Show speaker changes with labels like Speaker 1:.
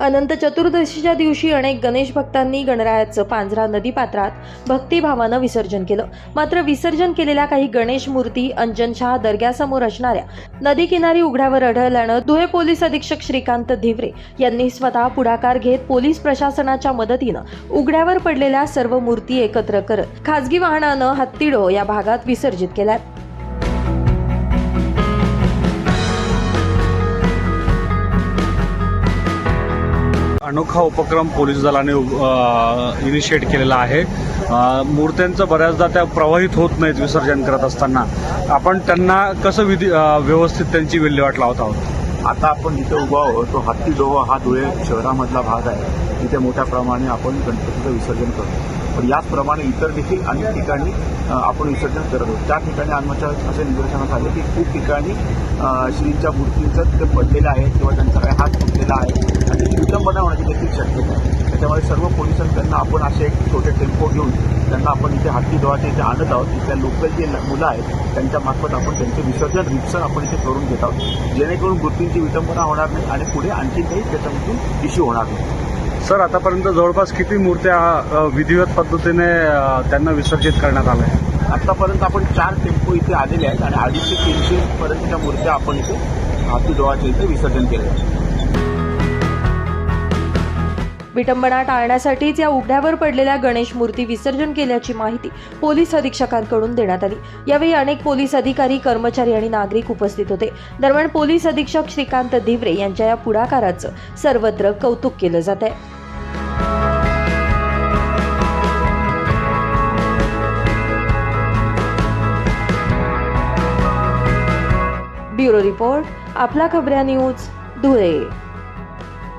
Speaker 1: अनंत चतुर्दशीच्या दिवशी अनेक गणेश भक्तांनी गणरायाचं पांझरा नदीपात्रात भक्तिभावानं विसर्जन केलं। मात्र विसर्जन केलेल्या काही गणेश मूर्ती अंजनशाह दर्ग्यासमोर असणाऱ्या नदीकिनारी उघड्यावर आढळल्यानं धुळे पोलीस अधीक्षक श्रीकांत धिवरे यांनी स्वतः पुढाकार घेत पोलीस प्रशासनाच्या मदतीनं उघड्यावर पडलेल्या सर्व मूर्ती एकत्र करत खासगी वाहनानं हत्तीडो या भागात विसर्जित केल्यात।
Speaker 2: अनोखा उपक्रम पोलीस दलाने इनिशिएट केलेला आहे। मूर्त्यांचं बऱ्याचदा त्या प्रवाहित होत नाहीत विसर्जन करत असताना, आपण त्यांना कसं व्यवस्थित त्यांची विल्हेवाट लावत आहोत।
Speaker 3: आता आपण जिथे उभा आहोत तो हत्ती डोह हा धुळे शहरामधला भाग आहे, तिथे मोठ्या प्रमाणे आपण गणपतीचं विसर्जन करतो। पण याचप्रमाणे इतर देखील अनेक ठिकाणी आपण विसर्जन करत आहोत। त्या ठिकाणी आमच्या असे निदर्शनास आले की खूप ठिकाणी श्रींच्या मूर्तींचं ते पडलेलं आहे किंवा त्यांचा काही हात फुटलेला आहे आणि विटंबना होण्याची देखील शक्यता आहे। त्याच्यामुळे सर्व पोलिसांकडनं आपण असे एक छोटे टेम्पो घेऊन त्यांना आपण इथे हत्ती डोहाच्या इथे आणत आहोत। इथल्या लोकल जे मुलं आहेत त्यांच्या मार्फत आपण त्यांचे विसर्जन रितसर आपण इथे करून घेत आहोत, जेणेकरून मूर्तींची विटंबना होणार नाही आणि पुढे आणखी काही त्याच्यामधून इश्यू होणार नाही।
Speaker 2: सर, आतापर्यंत जवळपास किती मूर्त्या विधिवत पद्धतीने त्यांना विसर्जित करण्यात आल्या आहेत?
Speaker 3: आतापर्यंत आपण 4 टेम्पो इथे आलेले आहेत आणि 250 ते 300 पर्यंतच्या मूर्त्या आपण इथे हत्ती डोहाच्या इथे विसर्जन केले आहेत।
Speaker 1: विटंबना टाळण्यासाठीच या उघड्यावर पडलेल्या गणेश मूर्ती विसर्जन केल्याची माहिती पोलीस अधीक्षकांकडून देण्यात आली। यावेळी अनेक पोलीस अधिकारी, कर्मचारी आणि नागरिक उपस्थित होते। दरम्यान पोलीस अधीक्षक श्रीकांत धिवरे यांच्या या पुढाकाराचं सर्वत्र कौतुक केलं जात आहे। ब्युरो रिपोर्ट, आपला खबऱ्या न्यूज, धुळे।